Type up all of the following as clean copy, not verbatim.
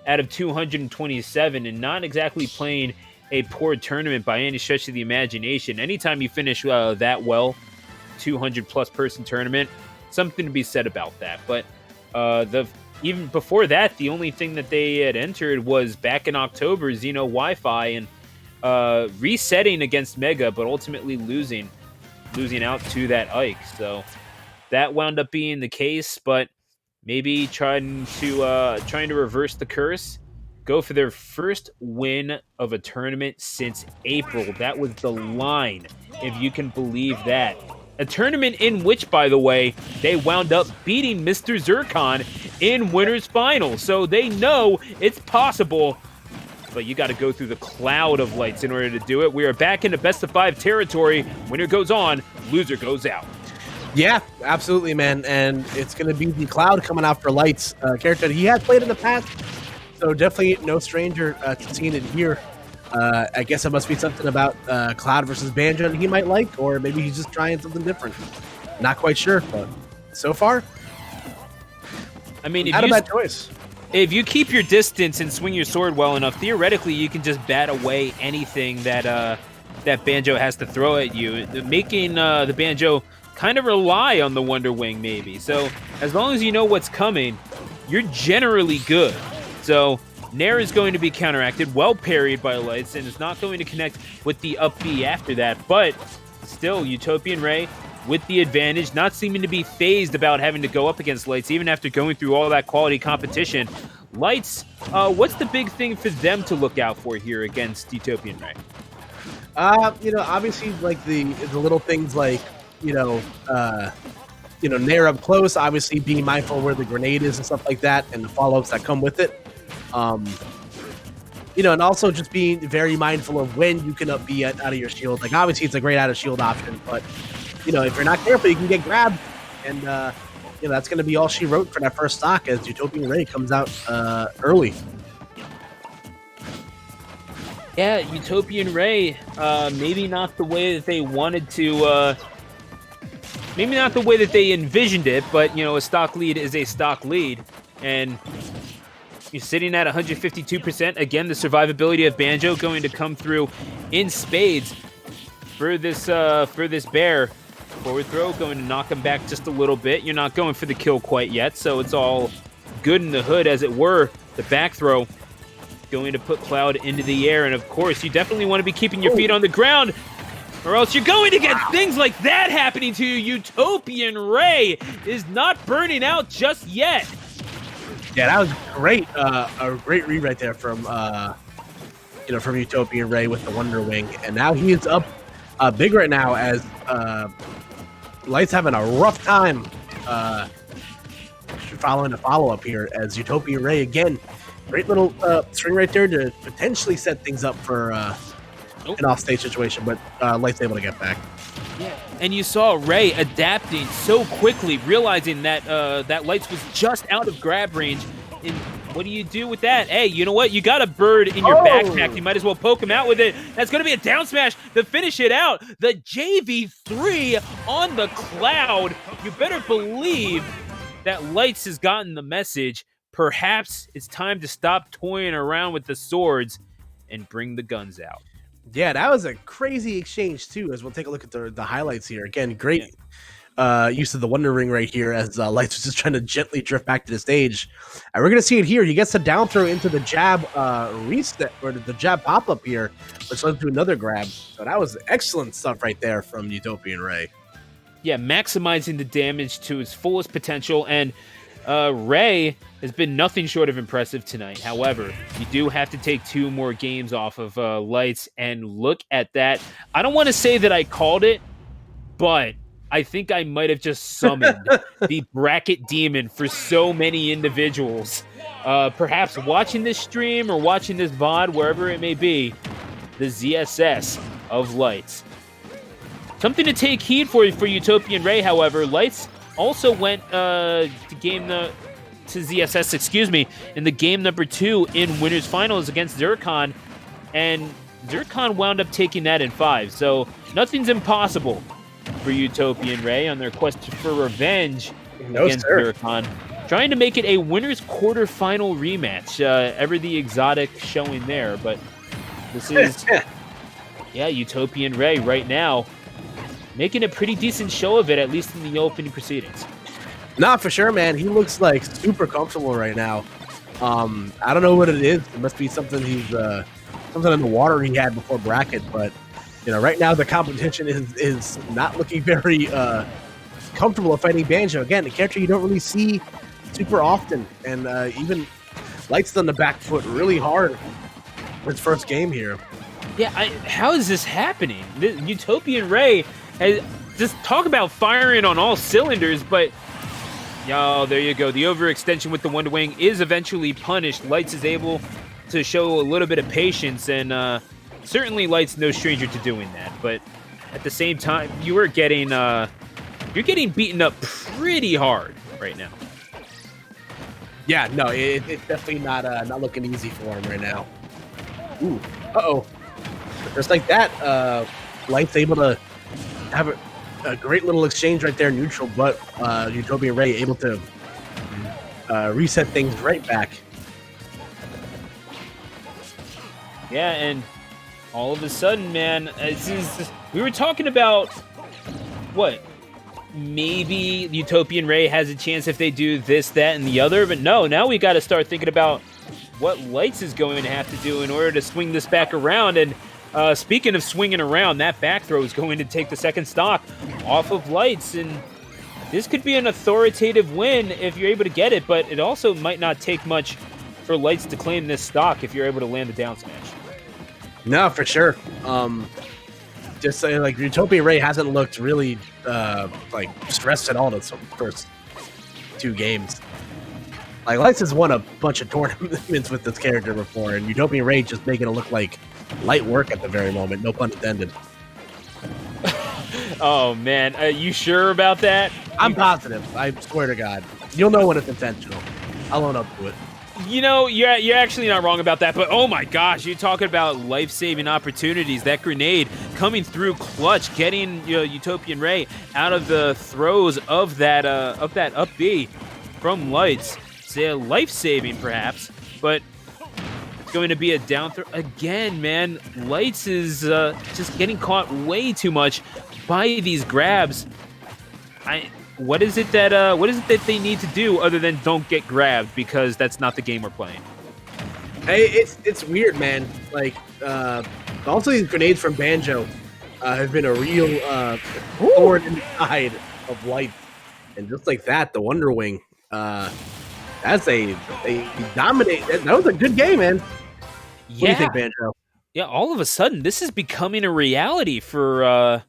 out of 227 and not exactly playing a poor tournament by any stretch of the imagination. Anytime you finish that well, 200-plus person tournament, something to be said about that. But even before that, the only thing that they had entered was back in October, Xeno Wi-Fi, and resetting against Mega, but ultimately losing out to that Ike. So that wound up being the case, but maybe trying to reverse the curse, go for their first win of a tournament since April. That was the line, if you can believe that. A tournament in which, by the way, they wound up beating Mr. Zircon in Winners Finals. So they know it's possible, but you got to go through the cloud of lights in order to do it. We are back into best-of-5 territory. Winner goes on, loser goes out. Yeah, absolutely, man. And it's going to be the Cloud coming after Lights. Character he has played in the past, so definitely no stranger to seeing it here. I guess it must be something about Cloud versus Banjo that he might like, or maybe he's just trying something different. Not quite sure, but so far, I mean, not a bad choice. If you keep your distance and swing your sword well enough, theoretically, you can just bat away anything that Banjo has to throw at you, making the Banjo kind of rely on the Wonder Wing, maybe. So as long as you know what's coming, you're generally good. So Nair is going to be counteracted, well parried by Lights, and is not going to connect with the up B after that. But still, UtopianRay with the advantage, not seeming to be phased about having to go up against Lights, even after going through all that quality competition. Lights, what's the big thing for them to look out for here against UtopianRay? Obviously, like the little things like, Nair up close, obviously being mindful where the grenade is and stuff like that, and the follow-ups that come with it. And also just being very mindful of when you can up B out of your shield. Like, obviously, it's a great out of shield option, but, if you're not careful, you can get grabbed. And, that's going to be all she wrote for that first stock as UtopianRay comes out early. Yeah, UtopianRay, maybe not the way that they wanted to, maybe not the way that they envisioned it, but, a stock lead is a stock lead. And you're sitting at 152%. Again, the survivability of Banjo going to come through in spades for this bear. Forward throw going to knock him back just a little bit. You're not going for the kill quite yet, so it's all good in the hood, as it were. The back throw going to put Cloud into the air, and of course, you definitely want to be keeping your feet on the ground, or else you're going to get things like that happening to you. UtopianRay is not burning out just yet. Yeah, that was great. A great read right there from UtopianRay with the Wonder Wing, and now he is up big right now as Lights having a rough time following the follow-up here as UtopianRay again. Great little string right there to potentially set things up for an off-stage situation, but Lights able to get back. Yeah, and you saw Ray adapting so quickly, realizing that that Lights was just out of grab range. And what do you do with that? Hey, you know what? You got a bird in your backpack. You might as well poke him out with it. That's going to be a down smash to finish it out. The JV3 on the Cloud. You better believe that Lights has gotten the message. Perhaps it's time to stop toying around with the swords and bring the guns out. Yeah, that was a crazy exchange, too, as we'll take a look at the highlights here. Again, great use of the Wonder Ring right here as Lights was just trying to gently drift back to the stage. And we're going to see it here. He gets a down throw into the jab reset, or the jab pop-up here, which led to another grab. So that was excellent stuff right there from UtopianRay. Yeah, maximizing the damage to its fullest potential, and Ray has been nothing short of impressive tonight. However, you do have to take 2 more games off of Lights, and look at that. I don't want to say that I called it, but I think I might have just summoned the bracket demon for so many individuals. Perhaps watching this stream or watching this VOD, wherever it may be, the ZSS of Lights. Something to take heed for UtopianRay, however. Lights also went to ZSS, in the game number 2 in Winners Finals against Zircon, and Zircon wound up taking that in 5. So nothing's impossible for UtopianRay on their quest for revenge against Zircon. trying to make it a winner's quarterfinal rematch. Ever the exotic showing there, but this is, yeah, UtopianRay right now making a pretty decent show of it, at least in the opening proceedings. Nah, for sure, man. He looks like super comfortable right now. I don't know what it is. It must be something something in the water he had before bracket, but right now the competition is not looking very comfortable at fighting Banjo. Again, a character you don't really see super often, and even Light's on the back foot really hard for his first game here. Yeah, how is this happening? UtopianRay has just talk about firing on all cylinders, but there you go. The overextension with the Wonder Wing is eventually punished. Lights is able to show a little bit of patience, and certainly Light's no stranger to doing that. But at the same time, you're getting beaten up pretty hard right now. Yeah, no, it's definitely not looking easy for him right now. Ooh, uh-oh. Just like that, Light's able to have a great little exchange right there, neutral, but UtopianRay able to reset things right back. Yeah, and all of a sudden, man, we were talking about what? Maybe UtopianRay has a chance if they do this, that, and the other, but no, now we got to start thinking about what Lights is going to have to do in order to swing this back around. And speaking of swinging around, that back throw is going to take the second stock off of Lights, and this could be an authoritative win if you're able to get it, but it also might not take much for Lights to claim this stock if you're able to land the down smash. No, for sure. Just saying, like, UtopianRay hasn't looked really stressed at all in the first two games. Like, Lights has won a bunch of tournaments with this character before, and UtopianRay just making it look like light work at the very moment. No pun intended. Oh, man. Are you sure about that? I'm positive. I swear to God. You'll know when it's intentional. I'll own up to it. You're actually not wrong about that, but oh my gosh, you're talking about life-saving opportunities. That grenade coming through clutch, getting UtopianRay out of the throes of that up B from Lights. Say life-saving perhaps, but it's going to be a down throw again, man. Lights is just getting caught way too much by these grabs. What is it that they need to do other than don't get grabbed, because that's not the game we're playing? Hey, it's weird, man. Like, also these grenades from Banjo have been a real thorn in the side of Light, and just like that, the Wonder Wing. They dominate. That was a good game, man. What do you think, Banjo? Yeah, all of a sudden, this is becoming a reality for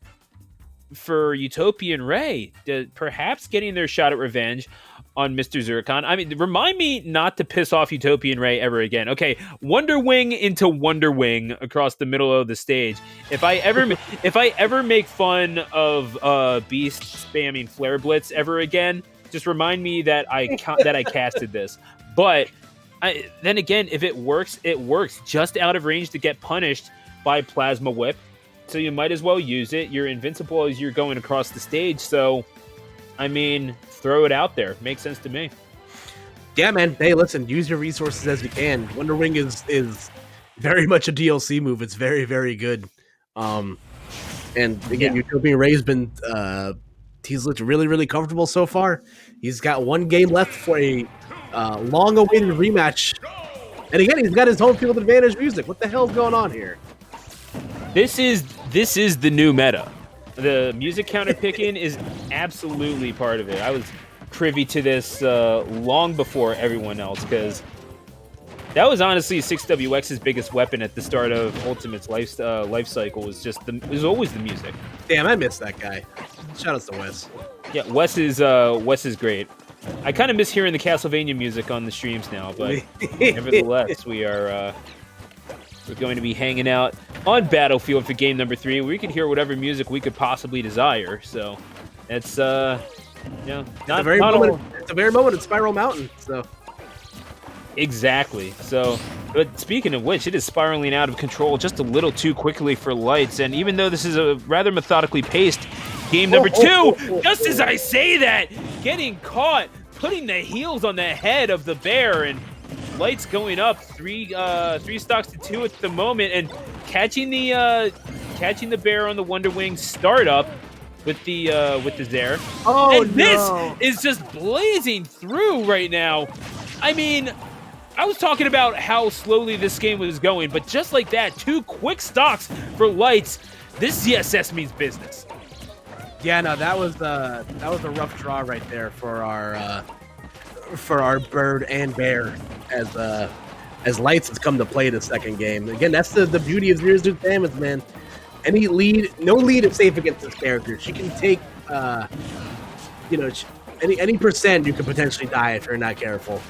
UtopianRay, perhaps getting their shot at revenge on Mr. Zircon. I mean, remind me not to piss off UtopianRay ever again. Okay, Wonder Wing into Wonder Wing across the middle of the stage. If I ever make fun of Beast spamming Flare Blitz ever again, just remind me that I casted this. But then again, if it works, it works. Just out of range to get punished by Plasma Whip. So you might as well use it. You're invincible as you're going across the stage. So, I mean, throw it out there. Makes sense to me. Yeah, man. Hey, listen, use your resources as you can. Wonder Wing is very much a DLC move. It's very, very good. And again, UtopianRay's been he's looked really, really comfortable so far. He's got one game left for a long-awaited rematch. And again, he's got his home field advantage music. What the hell's going on here? This is the new meta. The music counter picking is absolutely part of it. I was privy to this long before everyone else, because that was honestly 6WX's biggest weapon at the start of Ultimate's life cycle. Was always the music. Damn, I miss that guy. Shout out to Wes. Yeah, Wes is great. I kind of miss hearing the Castlevania music on the streams now, but nevertheless, we're going to be hanging out on Battlefield for game number 3. We can hear whatever music we could possibly desire. So it's the very moment in Spiral Mountain. So exactly. So, but speaking of which, it is spiraling out of control just a little too quickly for Lights. And even though this is a rather methodically paced game number 2, just as I say that, getting caught putting the heels on the head of the bear, and Lights going up 3 stocks to 2 at the moment, and catching the bear on the Wonder Wing startup with the Zaire. Oh, and no. This is just blazing through right now. I mean, I was talking about how slowly this game was going, but just like that, 2 quick stocks for Lights. This ZSS means business. Yeah, no, that was a rough draw right there for our bird and bear as Lights has come to play the second game. Again, that's the beauty of Zero's Duke Samus, man. Any lead, no lead is safe against this character. She can take, any percent you could potentially die if you're not careful.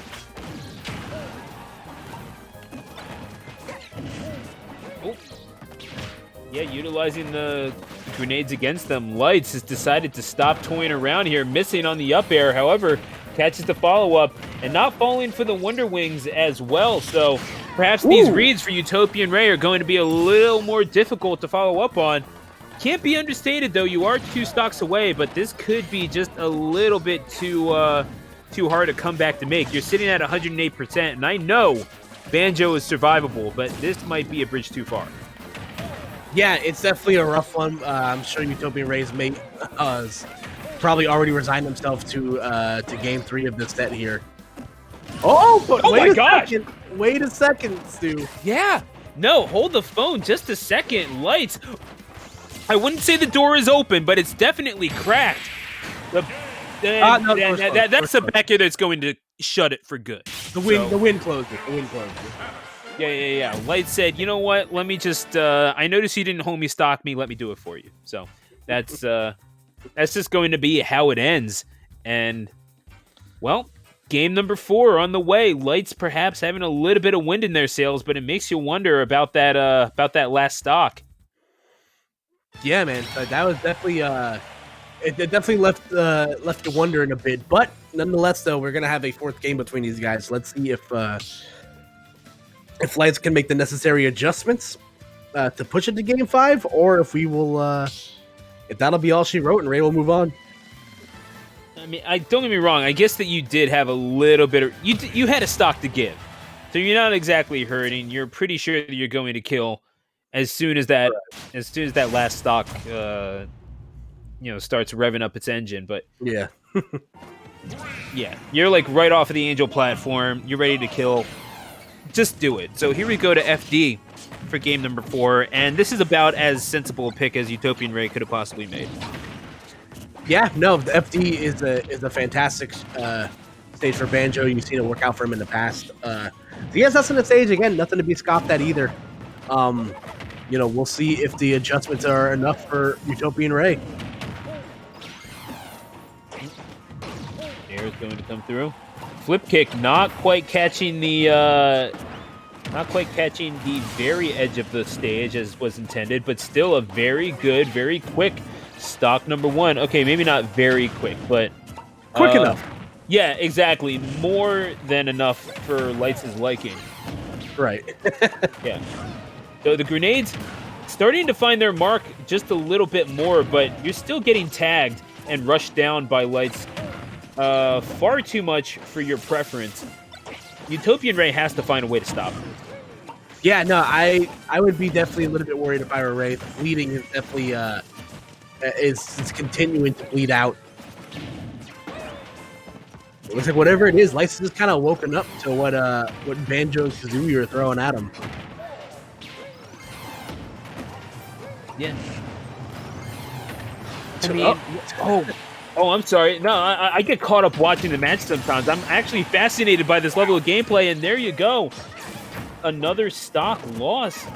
Oh. Yeah, utilizing the grenades against them. Lights has decided to stop toying around here, missing on the up air. However, catches the follow-up and not falling for the Wonder Wings as well. So perhaps these reads for UtopianRay are going to be a little more difficult to follow up on. Can't be understated, though. You are 2 stocks away, but this could be just a little bit too hard a comeback to make. You're sitting at 108%, and I know Banjo is survivable, but this might be a bridge too far. Yeah, it's definitely a rough one. I'm sure UtopianRay's mate probably already resigned himself to game 3 of this set here. Oh, but wait a second, Stu. Yeah, no, hold the phone just a second. Lights. I wouldn't say the door is open, but it's definitely cracked. That's the back here that's going to shut it for good. The wind closes. The wind closes. Yeah. Light said, you know what? Let me just. I noticed you didn't homie stock me. Let me do it for you. So that's just going to be how it ends. And well, game number 4 on the way. Lights perhaps having a little bit of wind in their sails, but it makes you wonder about that last stock. Yeah, man, that was definitely it definitely left you wondering a bit. But nonetheless, though, we're gonna have a 4th game between these guys. Let's see if Lights can make the necessary adjustments to push it to game 5, or if we will if that'll be all she wrote and Ray will move on. I mean, don't get me wrong. I guess that you did have a little bit of you had a stock to give, so you're not exactly hurting. You're pretty sure that you're going to kill as soon as that last stock starts revving up its engine. But yeah, yeah, you're like right off of the Angel platform. You're ready to kill. Just do it. So here we go to FD for game number 4, and this is about as sensible a pick as UtopianRay could have possibly made. Yeah, no, the FD is a fantastic stage for Banjo. You've seen it work out for him in the past. that's in the stage again, nothing to be scoffed at either. We'll see if the adjustments are enough for UtopianRay. Air is going to come through. Flip kick, not quite catching the very edge of the stage as was intended, but still a very good, very quick stock number 1. Okay, maybe not very quick, but quick enough. Yeah, exactly. More than enough for Lights' liking. Right. Yeah. So the grenades starting to find their mark just a little bit more, but you're still getting tagged and rushed down by Lights far too much for your preference. UtopianRay has to find a way to stop it. Yeah, no, I would be definitely a little bit worried if I were Ray. Bleeding is definitely is continuing to bleed out. It looks like whatever it is, Lights is kind of woken up to what Banjo and Kazooie are throwing at him. Yeah. I mean, I'm sorry. No, I get caught up watching the match sometimes. I'm actually fascinated by this level of gameplay, and there you go. Another stock loss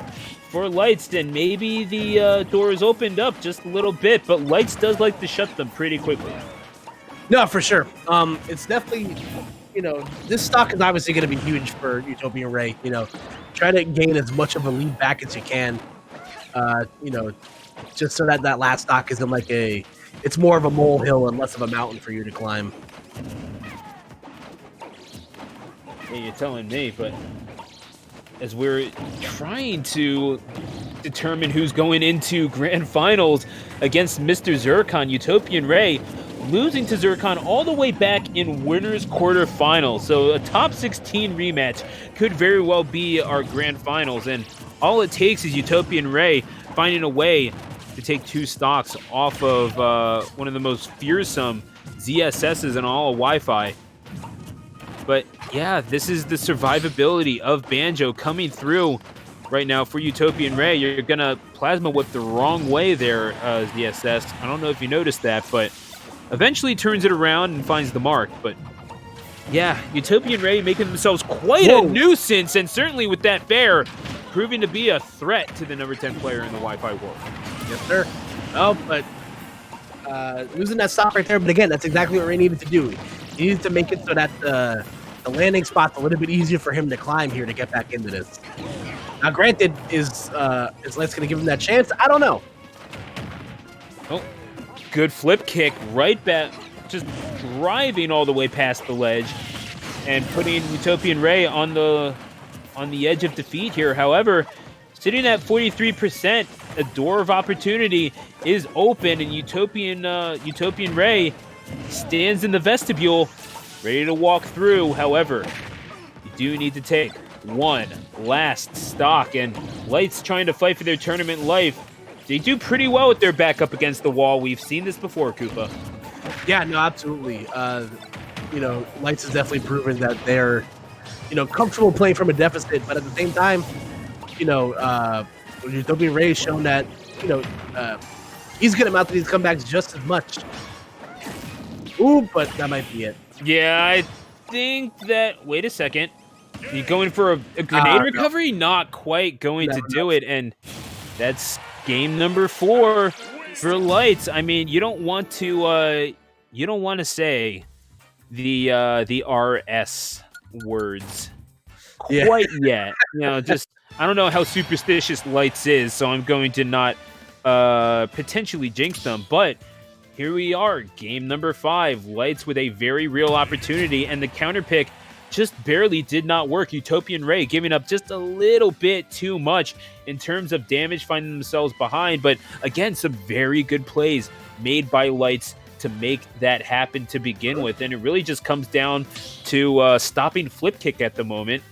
for Lights, and maybe the door is opened up just a little bit, but Lights does like to shut them pretty quickly. No, for sure. It's definitely, this stock is obviously going to be huge for UtopianRay. Try to gain as much of a lead back as you can. Just so that last stock isn't like it's more of a molehill and less of a mountain for you to climb. Yeah, you're telling me, but as we're trying to determine who's going into grand finals against Mr. Zircon, UtopianRay losing to Zircon all the way back in winners quarterfinals. So a top 16 rematch could very well be our grand finals. And all it takes is UtopianRay finding a way to take 2 stocks off of one of the most fearsome ZSSs in all of Wi-Fi. But yeah, this is the survivability of Banjo coming through right now for UtopianRay. You're going to Plasma Whip the wrong way there, ZSS. I don't know if you noticed that, but eventually turns it around and finds the mark. But yeah, UtopianRay making themselves quite a nuisance, and certainly with that bear proving to be a threat to the number 10 player in the Wi-Fi world. Yes, sir. Oh, but losing that stop right there. But again, that's exactly what Ray needed to do. He needed to make it so that the landing spot's a little bit easier for him to climb here to get back into this. Now, granted, is Lights going to give him that chance? I don't know. Oh, good flip kick right back, just driving all the way past the ledge and putting UtopianRay on the edge of defeat here. However, sitting at 43%, a door of opportunity is open, and UtopianRay stands in the vestibule, ready to walk through. However, you do need to take one last stock, and Lights trying to fight for their tournament life. They do pretty well with their back up against the wall. We've seen this before, Koopa. Yeah, no, absolutely. Lights has definitely proven that they're, comfortable playing from a deficit, but at the same time, UtopianRay has shown that, he's going to mount these comebacks just as much. Ooh, but that might be it. Yeah, I think that... Wait a second. You going for a grenade recovery? No. Not quite going to do it, and that's game number 4 for Lights. I mean, you don't want to say the RS words quite yet. I don't know how superstitious Lights is, so I'm going to not potentially jinx them, but here we are, game number 5. Lights with a very real opportunity, and the counter pick just barely did not work. UtopianRay giving up just a little bit too much in terms of damage, finding themselves behind. But again, some very good plays made by Lights to make that happen to begin with. And it really just comes down to stopping flip kick at the moment.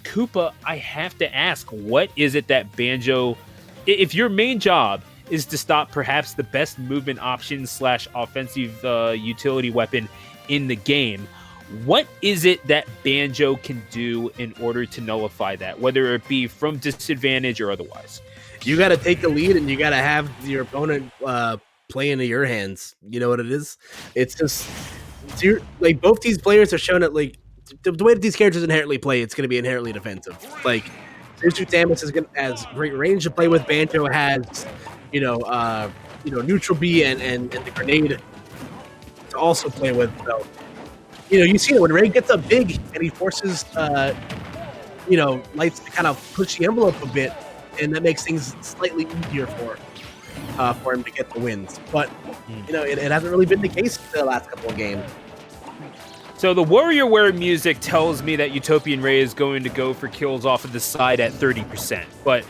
Koopa, I have to ask, what is it that Banjo, if your main job is to stop perhaps the best movement option / offensive utility weapon in the game, what is it that Banjo can do in order to nullify that, whether it be from disadvantage or otherwise? You got to take the lead, and you got to have your opponent play into your hands. You know what it is? It's just both these players are showing that the way that these characters inherently play, it's going to be inherently defensive. Samus has great range to play with. Banjo has neutral B and the grenade to also play with. So, you see it when Ray gets up big and he forces, Lights to kind of push the envelope a bit, and that makes things slightly easier for him to get the wins. But, it hasn't really been the case for the last couple of games. So the WarriorWare music tells me that UtopianRay is going to go for kills off of the side at 30%. But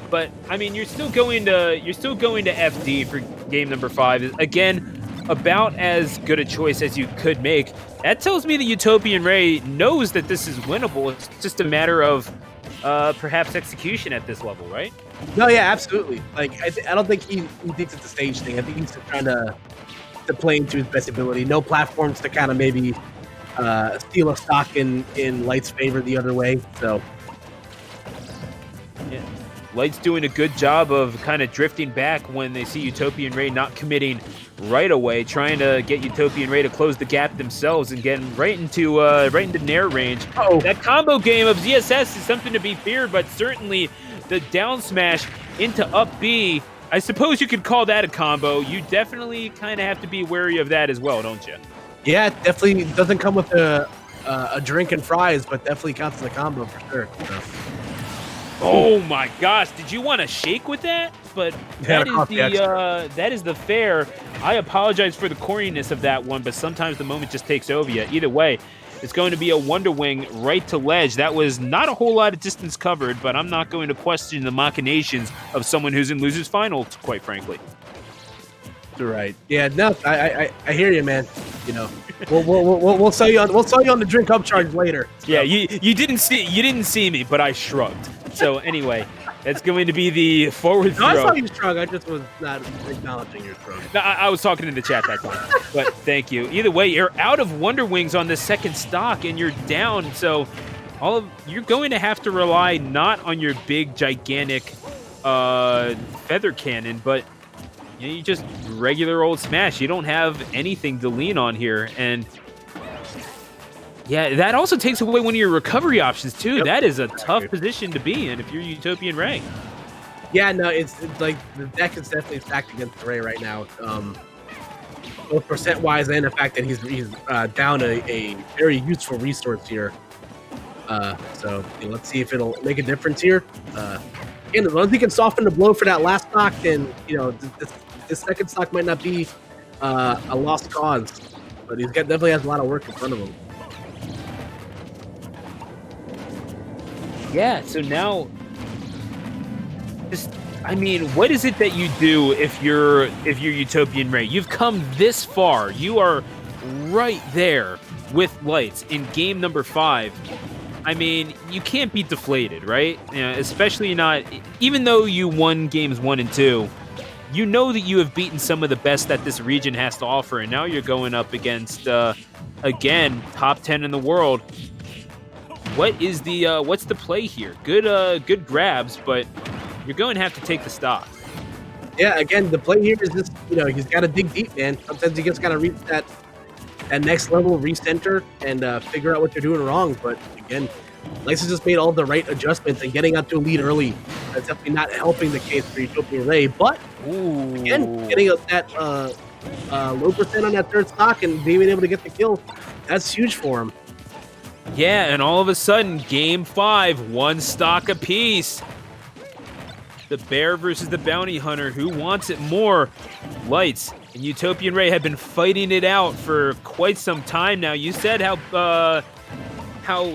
but I mean, you're still going to FD for game number 5. Again, about as good a choice as you could make. That tells me that UtopianRay knows that this is winnable. It's just a matter of perhaps execution at this level, right? No, yeah, absolutely. I don't think he thinks it's a stage thing. I think he's just trying to play into his best ability. No platforms to kind of maybe steal a stock in Light's favor the other way. So, yeah. Light's doing a good job of kind of drifting back when they see UtopianRay not committing right away, trying to get UtopianRay to close the gap themselves and getting right into Nair range. Uh-oh. That combo game of ZSS is something to be feared, but certainly the down smash into up B, I suppose you could call that a combo. You definitely kind of have to be wary of that as well, don't you? Yeah, it definitely doesn't come with a drink and fries, but definitely counts as a combo for sure. So. Oh my gosh! Did you want to shake with that? But that is the fair. I apologize for the corniness of that one, but sometimes the moment just takes over you. Either way, it's going to be a Wonder Wing right to ledge. That was not a whole lot of distance covered, but I'm not going to question the machinations of someone who's in losers finals, quite frankly. Right. Yeah. No, I hear you, man. You know, we'll sell you on the drink upcharge later. So. Yeah, you didn't see me, but I shrugged. So anyway, that's going to be the forward throw. No, I saw you shrug. I just was not acknowledging your shrug. No, I was talking in the chat that time. But thank you. Either way, you're out of Wonder Wings on the second stock, and you're down. So you're going to have to rely not on your big, gigantic feather cannon, but you just regular old smash. You don't have anything to lean on here, and yeah, that also takes away one of your recovery options too. Yep. That is a tough position to be in if you're UtopianRay. Yeah, no, it's like the deck is definitely stacked against Ray right now. Both percent wise and the fact that he's down a very useful resource here. So let's see if it'll make a difference here. And as long as he can soften the blow for that last stock, then this second stock might not be a lost cause. But definitely has a lot of work in front of him. Yeah, so now, what is it that you do if you're UtopianRay? You've come this far. You are right there with Lights in game number 5. I mean, you can't be deflated, right? Especially not, even though you won games 1 and 2, you know that you have beaten some of the best that this region has to offer, and now you're going up against, again, top 10 in the world. What's the play here? Good grabs, but you're going to have to take the stock. Yeah, again, the play here is just, he's got to dig deep, man. Sometimes you just got to reach that next level, recenter, and figure out what you're doing wrong. But again, Lights has just made all the right adjustments and getting out to a lead early. That's definitely not helping the case for UtopianRay. But again, getting that low percent on that third stock and being able to get the kill, that's huge for him. Yeah, and all of a sudden, game 5, 1 stock apiece. The bear versus the bounty hunter. Who wants it more? Lights and UtopianRay have been fighting it out for quite some time now. You said how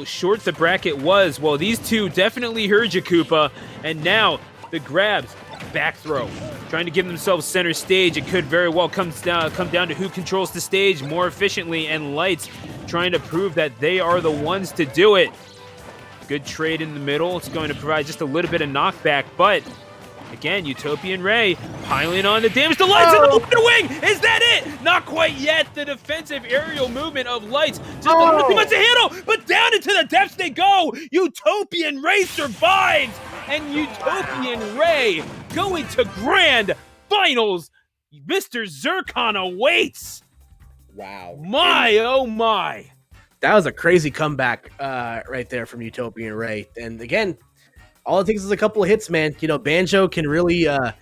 short the bracket was. Well, these two definitely heard you, Koopa. And now the grabs, back throw, trying to give themselves center stage. It could very well come down to who controls the stage more efficiently, and Lights trying to prove that they are the ones to do it. Good trade in the middle. It's going to provide just a little bit of knockback, but again, UtopianRay piling on the damage. The Lights and the Wonder Wing! Is that it? Not quite yet. The defensive aerial movement of Lights. Just a little too much to handle, but down into the depths they go. UtopianRay survives, and UtopianRay going to grand finals. Mr. Zircon awaits. Wow. Oh my. That was a crazy comeback right there from UtopianRay. And again, all it takes is a couple of hits, man. Banjo can really, as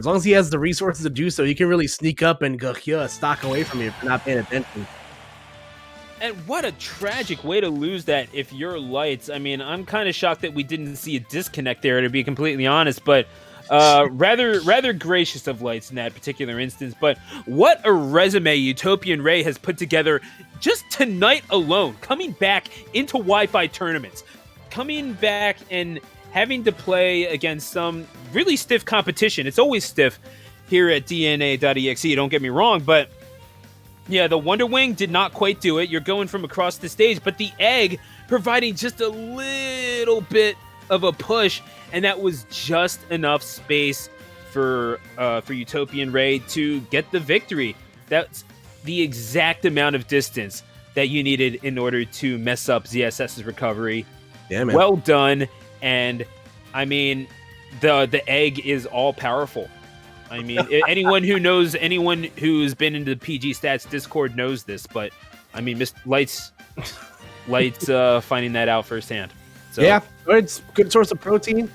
long as he has the resources to do so, he can really sneak up and go stock away from you if you're not paying attention. And what a tragic way to lose that if you're Lights. I mean, I'm kind of shocked that we didn't see a disconnect there, to be completely honest, but rather gracious of Lights in that particular instance. But what a resume UtopianRay has put together just tonight alone, coming back into Wi-Fi tournaments, coming back and having to play against some really stiff competition. It's always stiff here at DNA.EXE, don't get me wrong, but yeah, the Wonder Wing did not quite do it. You're going from across the stage, but the egg providing just a little bit of a push, and that was just enough space for UtopianRay to get the victory. That's the exact amount of distance that you needed in order to mess up ZSS's recovery. Yeah, man. Well done. And I mean, the egg is all powerful. I mean, anyone who's been into the PG Stats Discord knows this, but I mean, Lights finding that out firsthand. So yeah, it's a good source of protein.